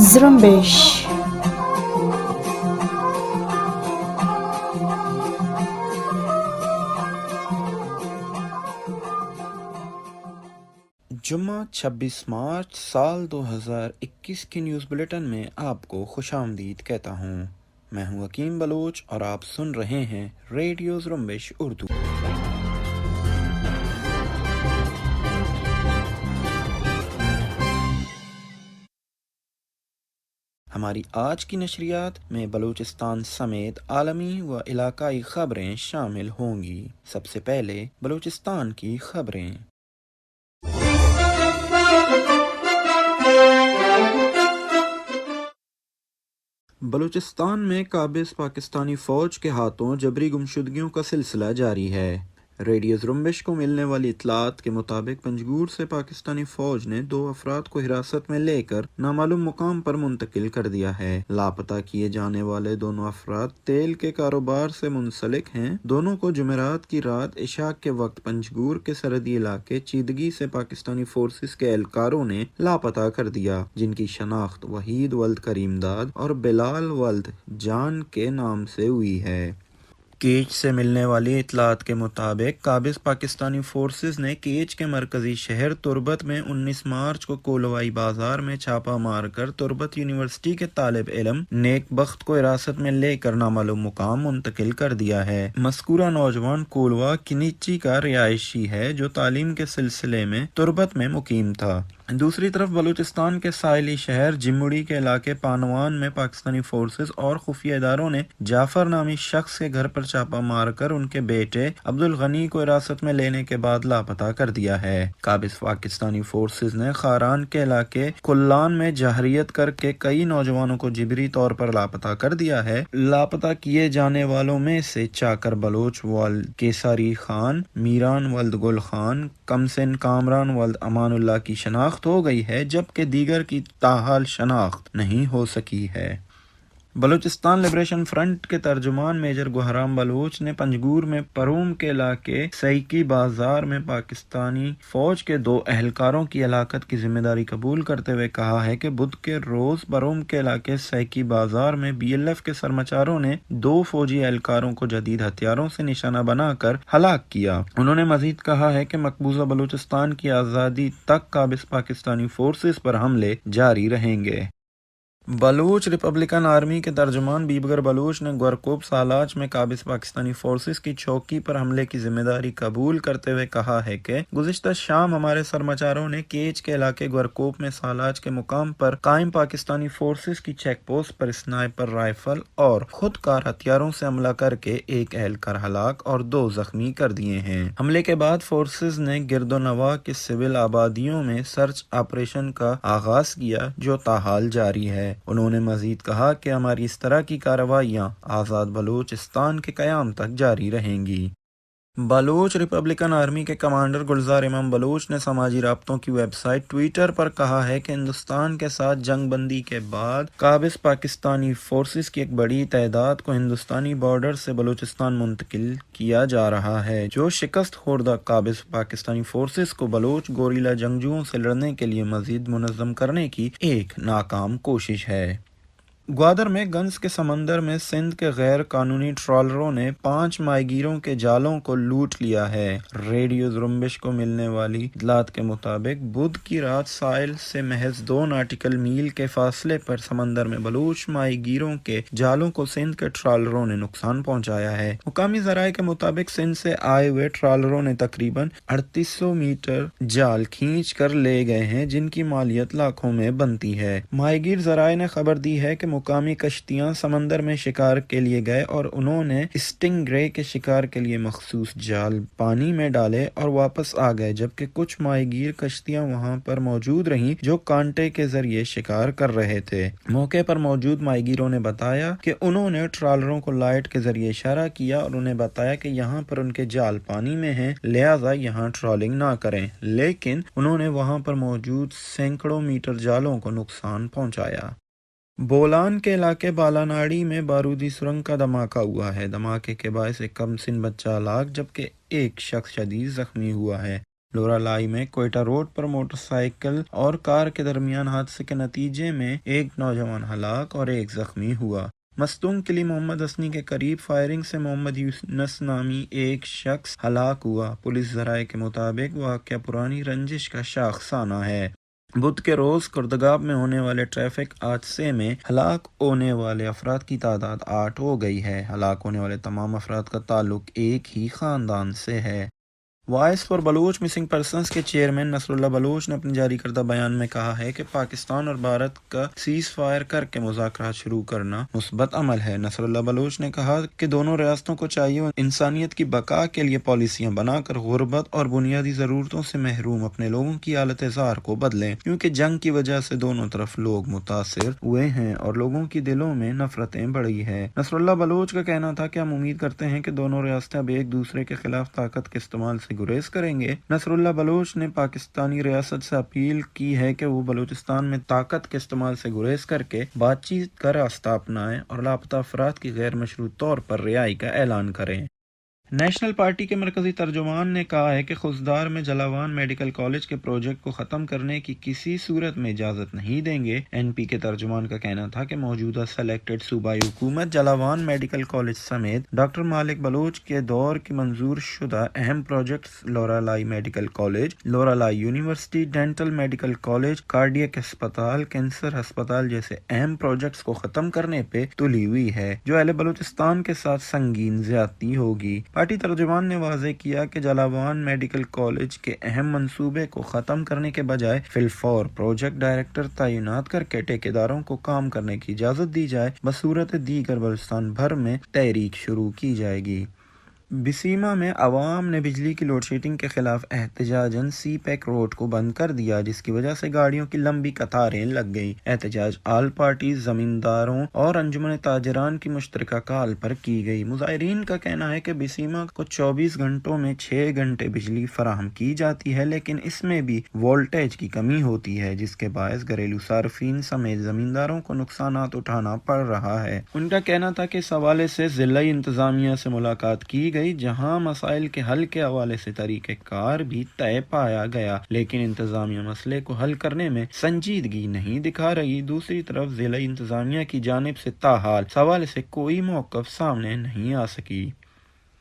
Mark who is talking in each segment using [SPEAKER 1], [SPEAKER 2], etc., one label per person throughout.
[SPEAKER 1] زرمبش
[SPEAKER 2] جمعہ 26 مارچ سال 2021 کی نیوز بلیٹن میں آپ کو خوش آمدید کہتا ہوں۔ میں ہوں حکیم بلوچ اور آپ سن رہے ہیں ریڈیو زرمبش اردو۔ ہماری آج کی نشریات میں بلوچستان سمیت عالمی و علاقائی خبریں شامل ہوں گی۔ سب سے پہلے بلوچستان کی خبریں۔ بلوچستان میں قابض پاکستانی فوج کے ہاتھوں جبری گمشدگیوں کا سلسلہ جاری ہے۔ ریڈیو زرمبش کو ملنے والی اطلاعات کے مطابق پنجگور سے پاکستانی فوج نے 2 افراد کو حراست میں لے کر نامعلوم مقام پر منتقل کر دیا ہے۔ لاپتہ کیے جانے والے دونوں افراد تیل کے کاروبار سے منسلک ہیں۔ دونوں کو جمعرات کی رات عشاء کے وقت پنجگور کے سرحدی علاقے چیدگی سے پاکستانی فورسز کے اہلکاروں نے لاپتہ کر دیا، جن کی شناخت وحید ولد کریم داد اور بلال ولد جان کے نام سے ہوئی ہے۔ کیچ سے ملنے والی اطلاعات کے مطابق قابض پاکستانی فورسز نے کیچ کے مرکزی شہر تربت میں 19 مارچ کو کولوائی بازار میں چھاپہ مار کر تربت یونیورسٹی کے طالب علم نیک بخت کو حراست میں لے کر نامعلوم مقام منتقل کر دیا ہے۔ مذکورہ نوجوان کولوا کنیچی کا رہائشی ہے جو تعلیم کے سلسلے میں تربت میں مقیم تھا۔ دوسری طرف بلوچستان کے ساحلی شہر جموڑی کے علاقے پانوان میں پاکستانی فورسز اور خفیہ اداروں نے جعفر نامی شخص کے گھر پر چھاپہ مار کر ان کے بیٹے عبدالغنی کو حراست میں لینے کے بعد لاپتہ کر دیا ہے۔ قابض پاکستانی فورسز نے خاران کے علاقے کلان میں جہریت کر کے کئی نوجوانوں کو جبری طور پر لاپتہ کر دیا ہے۔ لاپتہ کیے جانے والوں میں سے چاکر بلوچ ولد کیساری خان، میران ولد گل خان، کمسن کامران ولد امان اللہ کی شناخت ہو گئی ہے، جبکہ دیگر کی تاحال شناخت نہیں ہو سکی ہے۔ بلوچستان لبریشن فرنٹ کے ترجمان میجر گوہرام بلوچ نے پنجگور میں پروم کے علاقے سیکی بازار میں پاکستانی فوج کے 2 اہلکاروں کی ہلاکت کی ذمہ داری قبول کرتے ہوئے کہا ہے کہ بدھ کے روز پروم کے علاقے سیکی بازار میں بی ایل ایف کے سرمچاروں نے 2 فوجی اہلکاروں کو جدید ہتھیاروں سے نشانہ بنا کر ہلاک کیا۔ انہوں نے مزید کہا ہے کہ مقبوضہ بلوچستان کی آزادی تک قابض پاکستانی فورسز پر حملے جاری رہیں گے۔ بلوچ ریپبلکن آرمی کے ترجمان بیبگر بلوچ نے گورکوپ سالاچ میں قابض پاکستانی فورسز کی چوکی پر حملے کی ذمہ داری قبول کرتے ہوئے کہا ہے کہ گزشتہ شام ہمارے سرمچاروں نے کیچ کے علاقے گورکوپ میں سالاچ کے مقام پر قائم پاکستانی فورسز کی چیک پوسٹ پر اسنائپر رائفل اور خود کار ہتھیاروں سے حملہ کر کے 1 اہلکار ہلاک اور 2 زخمی کر دیے ہیں۔ حملے کے بعد فورسز نے گرد و نواح کے سول آبادیوں میں سرچ آپریشن کا آغاز کیا جو تاحال جاری ہے۔ انہوں نے مزید کہا کہ ہماری اس طرح کی کارروائیاں آزاد بلوچستان کے قیام تک جاری رہیں گی۔ بلوچ ریپبلکن آرمی کے کمانڈر گلزار امام بلوچ نے سماجی رابطوں کی ویب سائٹ ٹویٹر پر کہا ہے کہ ہندوستان کے ساتھ جنگ بندی کے بعد قابض پاکستانی فورسز کی ایک بڑی تعداد کو ہندوستانی بارڈر سے بلوچستان منتقل کیا جا رہا ہے، جو شکست خوردہ قابض پاکستانی فورسز کو بلوچ گوریلا جنگجوؤں سے لڑنے کے لیے مزید منظم کرنے کی ایک ناکام کوشش ہے۔ گوادر میں گنز کے سمندر میں سندھ کے غیر قانونی ٹرالروں نے 5 ماہی گیروں کے جالوں کو لوٹ لیا ہے۔ ریڈیو زرمبش کو ملنے والی اطلاعات کے مطابق بدھ کی رات ساحل سے محض 2 ناٹیکل میل کے فاصلے پر سمندر میں بلوچ ماہی گیروں کے جالوں کو سندھ کے ٹرالروں نے نقصان پہنچایا ہے۔ مقامی ذرائع کے مطابق سندھ سے آئے ہوئے ٹرالروں نے تقریباً 3800 میٹر جال کھینچ کر لے گئے ہیں، جن کی مالیت لاکھوں میں بنتی ہے۔ ماہی گیر ذرائع نے خبر دی ہے کہ مقامی کشتیاں سمندر میں شکار کے لیے گئے اور انہوں نے اسٹنگ گرے کے شکار کے لیے مخصوص جال پانی میں ڈالے اور واپس آ گئے، جبکہ کچھ ماہی گیر کشتیاں وہاں پر موجود رہیں جو کانٹے کے ذریعے شکار کر رہے تھے۔ موقع پر موجود ماہی گیروں نے بتایا کہ انہوں نے ٹرالروں کو لائٹ کے ذریعے اشارہ کیا اور انہیں بتایا کہ یہاں پر ان کے جال پانی میں ہیں، لہٰذا یہاں ٹرالنگ نہ کریں، لیکن انہوں نے وہاں پر موجود سینکڑوں میٹر جالوں کو نقصان پہنچایا۔ بولان کے علاقے بالاناڑی میں بارودی سرنگ کا دھماکہ ہوا ہے۔ دھماکے کے باعث ایک کم سن بچہ ہلاک جبکہ ایک شخص شدید زخمی ہوا ہے۔ لورالائی میں کوئٹہ روڈ پر موٹر سائیکل اور کار کے درمیان حادثے کے نتیجے میں ایک نوجوان ہلاک اور ایک زخمی ہوا۔ مستونگ قلعہ محمد حسنی کے قریب فائرنگ سے محمد یونس نامی ایک شخص ہلاک ہوا۔ پولیس ذرائع کے مطابق واقعہ پرانی رنجش کا شاخسانہ ہے۔ بدھ کے روز کردگاب میں ہونے والے ٹریفک حادثے میں ہلاک ہونے والے افراد کی تعداد 8 ہو گئی ہے۔ ہلاک ہونے والے تمام افراد کا تعلق ایک ہی خاندان سے ہے۔ Voice for Baloch missing persons کے چیئرمین نصر اللہ بلوچ نے اپنے جاری کردہ بیان میں کہا ہے کہ پاکستان اور بھارت کا سیز فائر کر کے مذاکرات شروع کرنا مثبت عمل ہے۔ نصر اللہ بلوچ نے کہا کہ دونوں ریاستوں کو چاہیے انسانیت کی بقا کے لیے پالیسیاں بنا کر غربت اور بنیادی ضرورتوں سے محروم اپنے لوگوں کی حالت زار کو بدلیں، کیونکہ جنگ کی وجہ سے دونوں طرف لوگ متاثر ہوئے ہیں اور لوگوں کی دلوں میں نفرتیں بڑھی ہیں۔ نصر اللہ بلوچ کا کہنا تھا کہ ہم امید کرتے ہیں کہ دونوں ریاستیں اب ایک دوسرے کے خلاف طاقت کے استعمال سے گریز کریں گے۔ نصر اللہ بلوچ نے پاکستانی ریاست سے اپیل کی ہے کہ وہ بلوچستان میں طاقت کے استعمال سے گریز کر کے بات چیت کا راستہ اپنائیں اور لاپتہ افراد کی غیر مشروط طور پر رہائی کا اعلان کریں۔ نیشنل پارٹی کے مرکزی ترجمان نے کہا ہے کہ خضدار میں جلاوان میڈیکل کالج کے پروجیکٹ کو ختم کرنے کی کسی صورت میں اجازت نہیں دیں گے۔ این پی کے ترجمان کا کہنا تھا کہ موجودہ سلیکٹڈ صوبائی حکومت جلاوان میڈیکل کالج سمیت ڈاکٹر مالک بلوچ کے دور کی منظور شدہ اہم projects Loralai medical college, Loralai university, dental medical college, cardiac ہسپتال، کینسر ہسپتال جیسے اہم پروجیکٹس کو ختم کرنے پہ تلی ہوئی ہے، جو اہل بلوچستان کے ساتھ سنگین زیادتی ہوگی۔ پارٹی ترجمان نے واضح کیا کہ جلاوان میڈیکل کالج کے اہم منصوبے کو ختم کرنے کے بجائے فی الفور پروجیکٹ ڈائریکٹر تعینات کر کے ٹھیکیداروں کو کام کرنے کی اجازت دی جائے، بصورت دیگر بلوچستان بھر میں تحریک شروع کی جائے گی۔ بسیما میں عوام نے بجلی کی لوڈ شیڈنگ کے خلاف احتجاجاً سی پیک روڈ کو بند کر دیا، جس کی وجہ سے گاڑیوں کی لمبی قطاریں لگ گئیں۔ احتجاج آل پارٹیز، زمینداروں اور انجمن تاجران کی مشترکہ کال پر کی گئی۔ مظاہرین کا کہنا ہے کہ بسیما کو 24 گھنٹوں میں 6 گھنٹے بجلی فراہم کی جاتی ہے، لیکن اس میں بھی وولٹیج کی کمی ہوتی ہے، جس کے باعث گھریلو صارفین سمیت زمینداروں کو نقصانات اٹھانا پڑ رہا ہے۔ ان کا کہنا تھا کہ اس حوالے سے ضلعی انتظامیہ سے ملاقات کی گئی، جہاں مسائل کے حل کے حوالے سے طریقہ کار بھی طے پایا گیا، لیکن انتظامیہ مسئلے کو حل کرنے میں سنجیدگی نہیں دکھا رہی۔ دوسری طرف ضلعی انتظامیہ کی جانب سے تاحال اس حوالے سے کوئی موقف سامنے نہیں آ سکی۔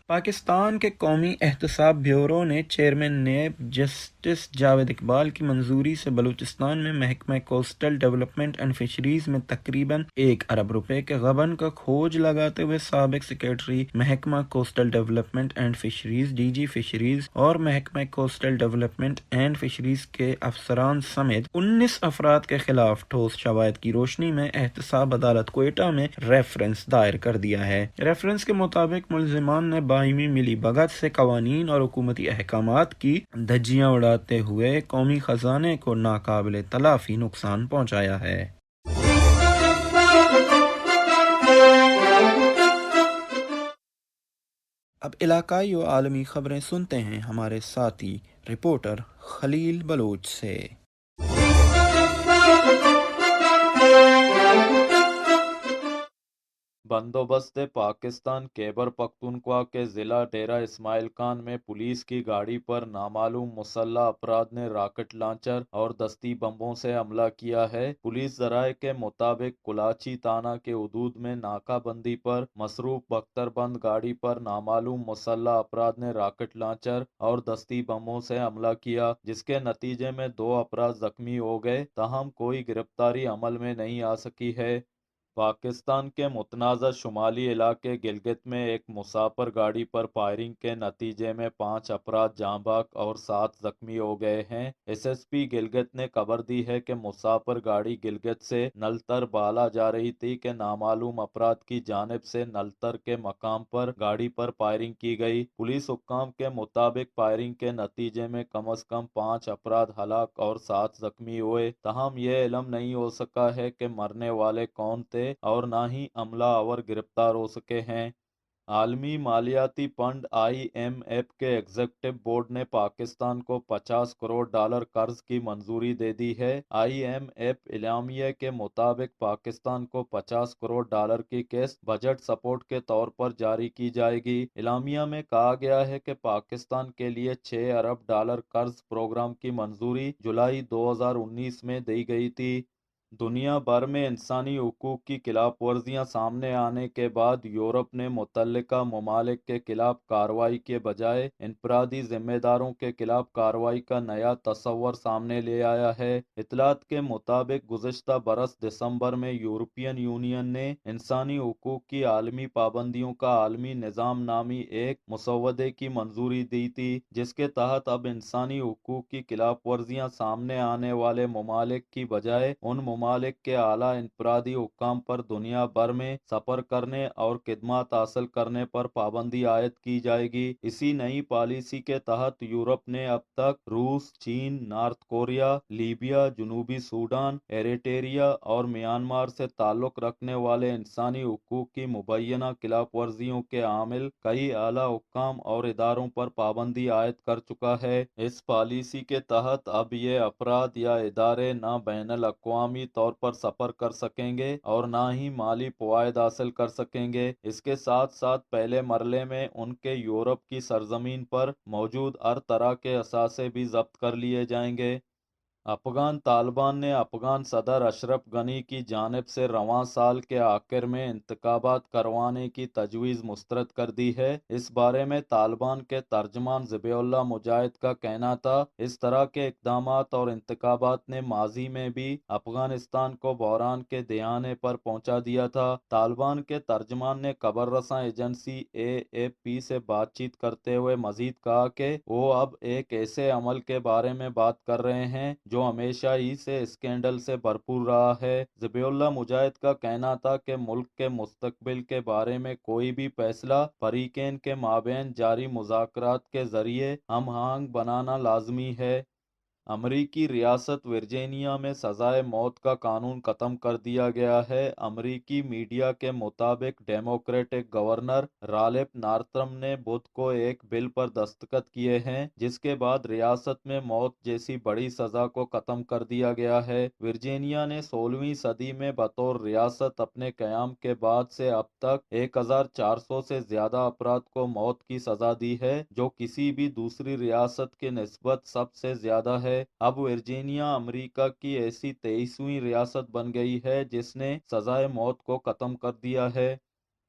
[SPEAKER 2] پاکستان کے قومی احتساب بیورو نے chairman NAB justice Javed Iqbal کی منظوری سے بلوچستان میں محکمہ کوسٹل ڈیولپمنٹ اینڈ فشریز میں تقریباً 1 ارب روپے کے غبن کا کھوج لگاتے ہوئے سابق سیکریٹری محکمہ coastal development and fisheries, DG جی فشریز اور محکمہ کوسٹل ڈیولپمنٹ اینڈ فشریز کے افسران سمیت 19 افراد کے خلاف ٹھوس شواہد کی روشنی میں احتساب عدالت کوئٹہ میں ریفرنس دائر کر دیا ہے۔ ریفرنس کے مطابق ملزمان نے باہمی ملی بھگت سے قوانین اور حکومتی احکامات کی دھجیاں اڑاتے ہوئے قومی خزانے کو ناقابل تلافی نقصان پہنچایا ہے۔ اب علاقائی و عالمی خبریں سنتے ہیں ہمارے ساتھی رپورٹر خلیل بلوچ سے۔
[SPEAKER 1] بندوبست پاکستان خیبر پختونخوا کے ضلع ڈیرہ اسماعیل خان میں پولیس کی گاڑی پر نامعلوم مسلح افراد نے راکٹ لانچر اور دستی بموں سے حملہ کیا ہے۔ پولیس ذرائع کے مطابق کلاچی تھانہ کے حدود میں ناکہ بندی پر مصروف بختر بند گاڑی پر نامعلوم مسلح افراد نے راکٹ لانچر اور دستی بموں سے حملہ کیا، جس کے نتیجے میں 2 افراد زخمی ہو گئے، تاہم کوئی گرفتاری عمل میں نہیں آ سکی ہے۔ پاکستان کے متنازع شمالی علاقے گلگت میں ایک مسافر گاڑی پر فائرنگ کے نتیجے میں 5 افراد جاں بحق اور 7 زخمی ہو گئے ہیں۔ ایس ایس پی گلگت نے خبر دی ہے کہ مسافر گاڑی گلگت سے نلتر بالا جا رہی تھی کہ نامعلوم افراد کی جانب سے نلتر کے مقام پر گاڑی پر فائرنگ کی گئی۔ پولیس حکام کے مطابق فائرنگ کے نتیجے میں کم از کم 5 افراد ہلاک اور 7 زخمی ہوئے، تاہم یہ علم نہیں ہو سکا ہے کہ مرنے والے کون تھے اور نہ ہی عملہ آور گرفتار ہو سکے ہیں۔ عالمی مالیاتی فنڈ IMF کے ایگزیکٹو بورڈ نے پاکستان کو $50 کروڑ قرض کی منظوری دے دی ہے۔ IMF اعلامیہ کے مطابق پاکستان کو $50 کروڑ کی قسط بجٹ سپورٹ کے طور پر جاری کی جائے گی۔ اعلامیہ میں کہا گیا ہے کہ پاکستان کے لیے $6 ارب قرض پروگرام کی منظوری جولائی 2019 میں دی گئی تھی۔ دنیا بھر میں انسانی حقوق کی خلاف ورزیاں سامنے آنے کے بعد یورپ نے متعلقہ ممالک کے خلاف کارروائی کے بجائے انفرادی ذمہ داروں کے خلاف کارروائی کا نیا تصور سامنے لے آیا ہے۔ اطلاعات کے مطابق گزشتہ برس دسمبر میں یورپین یونین نے انسانی حقوق کی عالمی پابندیوں کا عالمی نظام نامی ایک مسودے کی منظوری دی تھی، جس کے تحت اب انسانی حقوق کی خلاف ورزیاں سامنے آنے والے ممالک کی بجائے ان ممالک کے اعلیٰ انفرادی حکام پر دنیا بھر میں سفر کرنے اور خدمات حاصل کرنے پر پابندی عائد کی جائے گی۔ اسی نئی پالیسی کے تحت یورپ نے اب تک روس، چین، نارتھ کوریا، لیبیا، جنوبی سوڈان، ایریٹریا اور میانمار سے تعلق رکھنے والے انسانی حقوق کی مبینہ خلاف ورزیوں کے عامل کئی اعلیٰ حکام اور اداروں پر پابندی عائد کر چکا ہے۔ اس پالیسی کے تحت اب یہ افراد یا ادارے نہ بین الاقوامی طور پر سفر کر سکیں گے اور نہ ہی مالی فوائد حاصل کر سکیں گے۔ اس کے ساتھ ساتھ پہلے مرحلے میں ان کے یورپ کی سرزمین پر موجود ہر طرح کے اثاثے بھی ضبط کر لیے جائیں گے۔ افغان طالبان نے افغان صدر اشرف غنی کی جانب سے رواں سال کے آخر میں انتخابات کروانے کی تجویز مسترد کر دی ہے۔ اس بارے میں طالبان کے ترجمان ذبیح اللہ مجاہد کا کہنا تھا، اس طرح کے اقدامات اور انتخابات نے ماضی میں بھی افغانستان کو بحران کے دہانے پر پہنچا دیا تھا۔ طالبان کے ترجمان نے خبر رساں ایجنسی AFP سے بات چیت کرتے ہوئے مزید کہا کہ وہ اب ایک ایسے عمل کے بارے میں بات کر رہے ہیں جو ہمیشہ ہی سے اسکینڈل سے بھرپور رہا ہے۔ ذبیح اللہ مجاہد کا کہنا تھا کہ ملک کے مستقبل کے بارے میں کوئی بھی فیصلہ فریقین کے مابین جاری مذاکرات کے ذریعے ہم آہنگ بنانا لازمی ہے۔ امریکی ریاست ورجینیا میں سزائے موت کا قانون ختم کر دیا گیا ہے۔ امریکی میڈیا کے مطابق ڈیموکریٹک گورنر رالف نارتھم نے بدھ کو ایک بل پر دستخط کیے ہیں جس کے بعد ریاست میں موت جیسی بڑی سزا کو ختم کر دیا گیا ہے۔ ورجینیا نے 16ویں صدی میں بطور ریاست اپنے قیام کے بعد سے اب تک 1400 سے زیادہ افراد کو موت کی سزا دی ہے، جو کسی بھی دوسری ریاست کی نسبت سب سے زیادہ ہے۔ اب ورجینیا امریکہ کی ایسی 23ویں ریاست بن گئی ہے جس نے سزائے موت کو ختم کر دیا ہے۔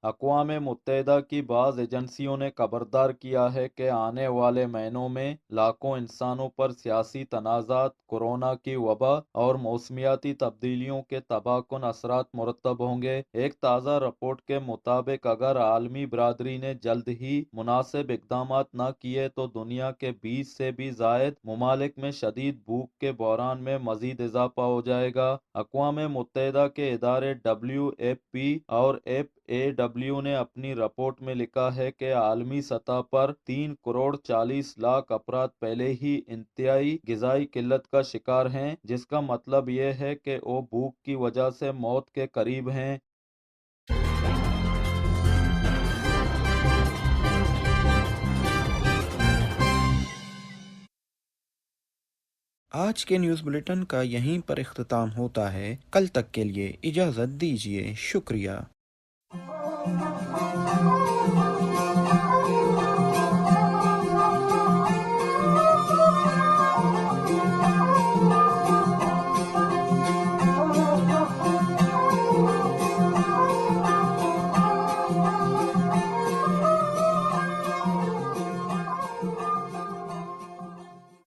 [SPEAKER 1] اقوام متحدہ کی بعض ایجنسیوں نے خبردار کیا ہے کہ آنے والے مہینوں میں لاکھوں انسانوں پر سیاسی تنازعات، کورونا کی وبا اور موسمیاتی تبدیلیوں کے تباہ کن اثرات مرتب ہوں گے۔ ایک تازہ رپورٹ کے مطابق اگر عالمی برادری نے جلد ہی مناسب اقدامات نہ کیے تو دنیا کے 20 سے بھی زائد ممالک میں شدید بھوک کے بحران میں مزید اضافہ ہو جائے گا۔ اقوام متحدہ کے ادارے WFP اور FAO نے اپنی رپورٹ میں لکھا ہے کہ عالمی سطح پر 3,40,00,000 افراد پہلے ہی انتہائی غذائی قلت کا شکار ہیں، جس کا مطلب یہ ہے کہ وہ بھوک کی وجہ سے موت کے قریب ہیں۔
[SPEAKER 2] آج کے نیوز بلیٹن کا یہیں پر اختتام ہوتا ہے۔ کل تک کے لیے اجازت دیجیے۔ شکریہ۔